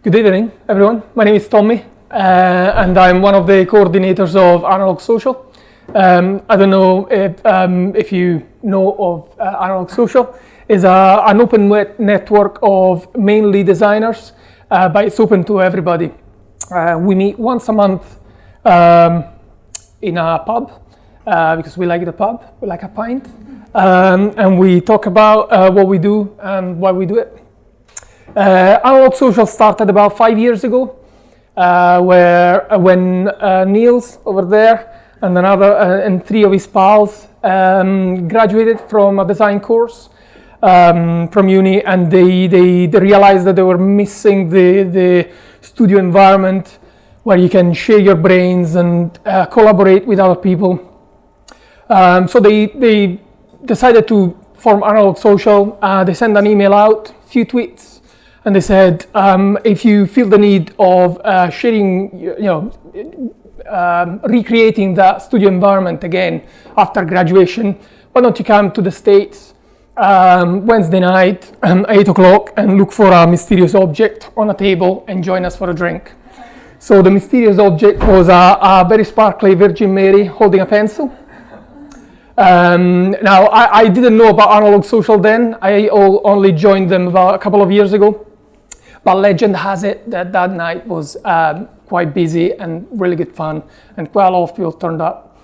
Good evening, everyone. My name is Tommy, and I'm one of the coordinators of Analogue Social. I don't know if you know of Analogue Social. It's an open network of mainly designers, but it's open to everybody. We meet once a month in a pub, because we like the pub, we like a pint, and we talk about what we do and why we do it. Analogue Social started about 5 years ago, when Niels over there and three of his pals graduated from a design course from uni, and they realized that they were missing the studio environment where you can share your brains and collaborate with other people. So they decided to form Analogue Social. They sent an email out, a few tweets, and they said, if you feel the need of sharing, recreating that studio environment again after graduation, why don't you come to the States Wednesday night, 8 o'clock, and look for a mysterious object on a table and join us for a drink. So the mysterious object was a very sparkly Virgin Mary holding a pencil. Now, I didn't know about Analogue Social then. I only joined them about a couple of years ago. But legend has it that that night was quite busy and really good fun, and quite a lot of people turned up.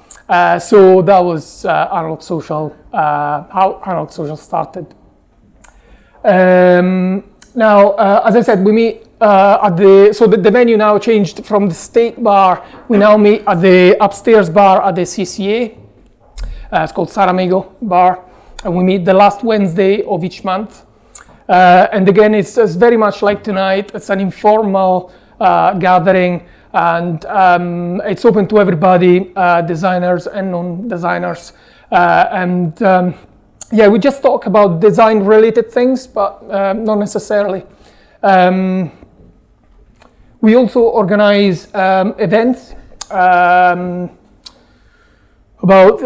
So that was Analogue Social, how Analogue Social started. Now, as I said, we meet so the venue now changed from the State Bar. We now meet at the upstairs bar at the CCA. It's called Saramigo Bar, and we meet the last Wednesday of each month. And again, it's very much like tonight. It's an informal gathering, and it's open to everybody, designers and non-designers. Yeah, we just talk about design-related things, but not necessarily. We also organize events.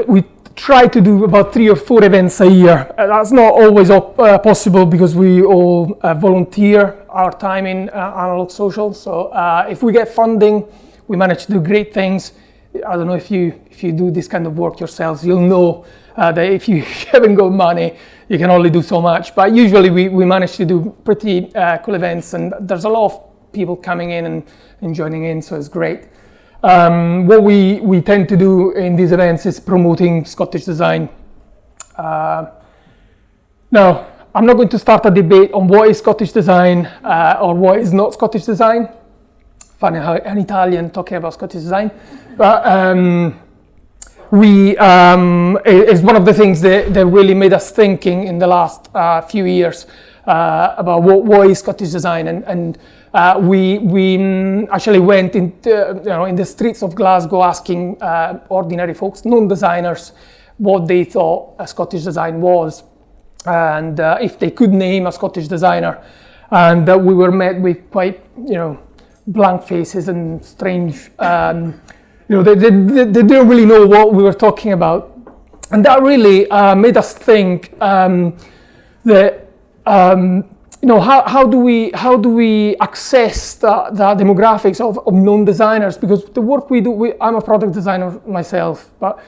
We try to do about 3 or 4 events a year. That's not always possible because we all volunteer our time in Analogue Social. So if we get funding, we manage to do great things. I don't know if you do this kind of work yourselves, you'll know that if you haven't got money, you can only do so much. But usually we manage to do pretty cool events, and there's a lot of people coming in and joining in, so it's great. What we tend to do in these events is promoting Scottish design. Now, I'm not going to start a debate on what is Scottish design or what is not Scottish design. Funny how an Italian talking about Scottish design. But it's one of the things that really made us thinking in the last few years about what is Scottish design, and we actually went into, in the streets of Glasgow asking ordinary folks, non-designers, what they thought a Scottish design was, and if they could name a Scottish designer. And we were met with quite, blank faces and strange, they didn't really know what we were talking about. And that really made us think that how do we access the demographics of non-designers? Because the work we do, I'm a product designer myself, but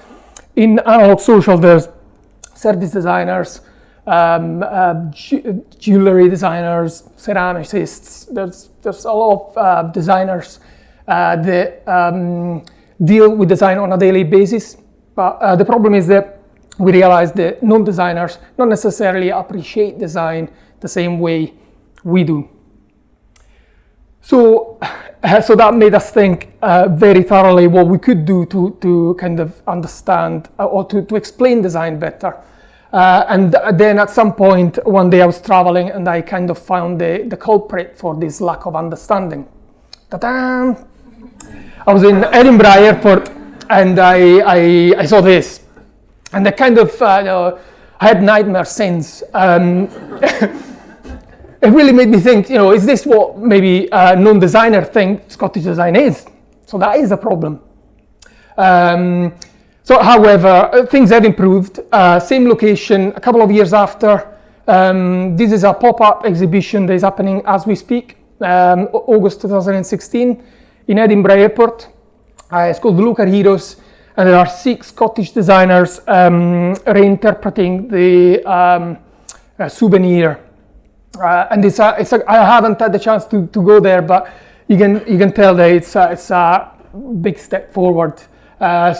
in Analogue Social there's service designers, jewelry designers, ceramicists. There's a lot of designers that deal with design on a daily basis. But the problem is that we realize that non-designers not necessarily appreciate design the same way we do. So that made us think very thoroughly what we could do to kind of understand or to explain design better. And then at some point, one day I was traveling and I kind of found the culprit for this lack of understanding. Ta-da! I was in Edinburgh Airport and I saw this. And I kind of, I had nightmares since. It really made me think, is this what maybe non-designer think Scottish design is? So that is a problem. However, things have improved. Same location, a couple of years after. This is a pop-up exhibition that is happening as we speak. August 2016, in Edinburgh Airport. It's called the Local Heroes, and there are 6 Scottish designers reinterpreting the souvenir. And I haven't had the chance to go there, but you can tell that it's a big step forward.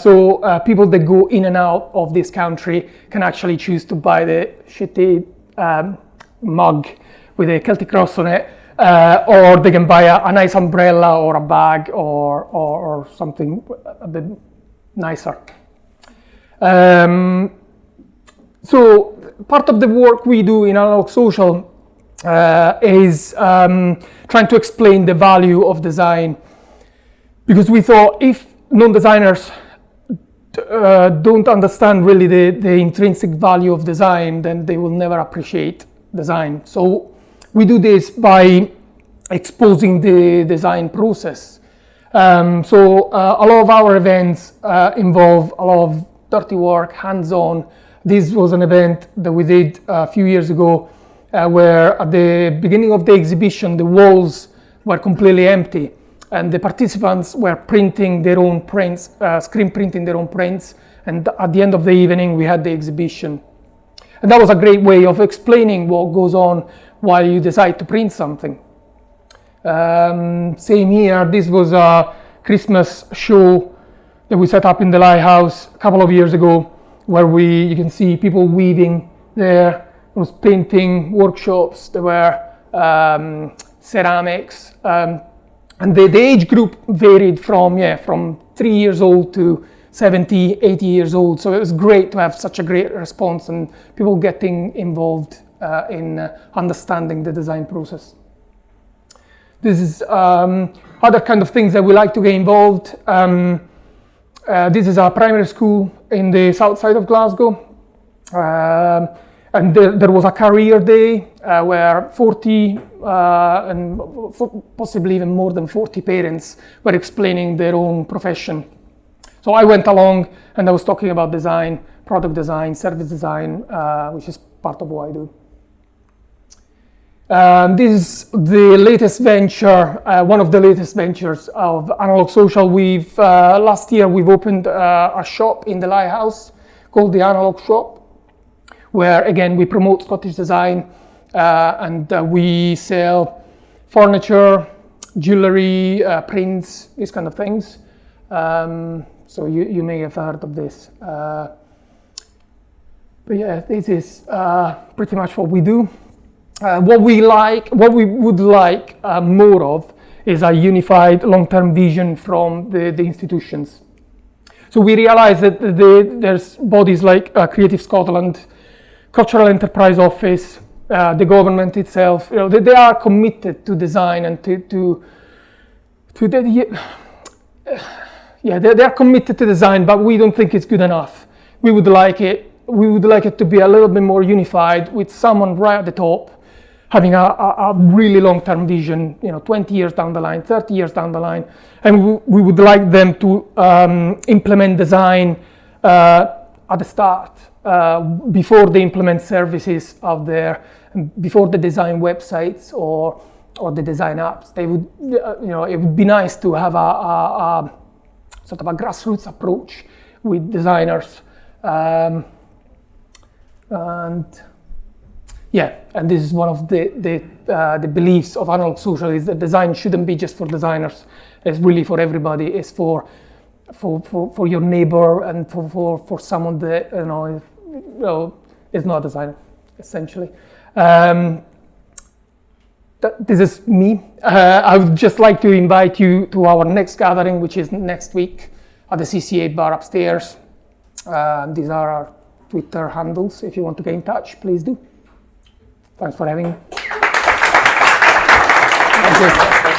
So people that go in and out of this country can actually choose to buy the shitty mug with a Celtic cross on it, or they can buy a nice umbrella or a bag or something a bit nicer. So part of the work we do in Analogue Social is trying to explain the value of design, because we thought if non-designers don't understand really the intrinsic value of design, then they will never appreciate design. So we do this by exposing the design process. So a lot of our events involve a lot of dirty work, hands-on. This was an event that we did a few years ago where at the beginning of the exhibition, the walls were completely empty, and the participants were printing their own prints, screen printing their own prints, and at the end of the evening, we had the exhibition. And that was a great way of explaining what goes on while you decide to print something. Same here, this was a Christmas show that we set up in the Lighthouse a couple of years ago, where you can see people weaving there. There was painting workshops, there were ceramics, and the age group varied from 3 years old to 70, 80 years old. So it was great to have such a great response and people getting involved in understanding the design process. This is other kind of things that we like to get involved. This is a primary school in the south side of Glasgow. And there was a career day where 40 and possibly even more than 40 parents were explaining their own profession. So I went along and I was talking about design, product design, service design, which is part of what I do. This is the latest venture, one of the latest ventures of Analogue Social. Last year we've opened a shop in the Lighthouse called the Analogue Shop, where again we promote Scottish design and we sell furniture, jewellery, prints, these kind of things. So you may have heard of this. But yeah, this is pretty much what we do. What we would like more of is a unified long-term vision from the institutions. So we realize that there's bodies like Creative Scotland, Cultural Enterprise Office, the government itself, they are committed to design and they are committed to design, but we don't think it's good enough. We would like it to be a little bit more unified, with someone right at the top having a really long-term vision, 20 years down the line, 30 years down the line, and we would like them to implement design at the start, before they implement services out there, before they design websites or the design apps. They would, it would be nice to have a sort of a grassroots approach with designers, and this is one of the beliefs of Analogue Social, is that design shouldn't be just for designers. It's really for everybody. It's for your neighbor and for someone that is not a designer, essentially. This is me. I would just like to invite you to our next gathering, which is next week at the CCA bar upstairs. These are our Twitter handles. If you want to get in touch, please do. Thanks for having me. Thank you.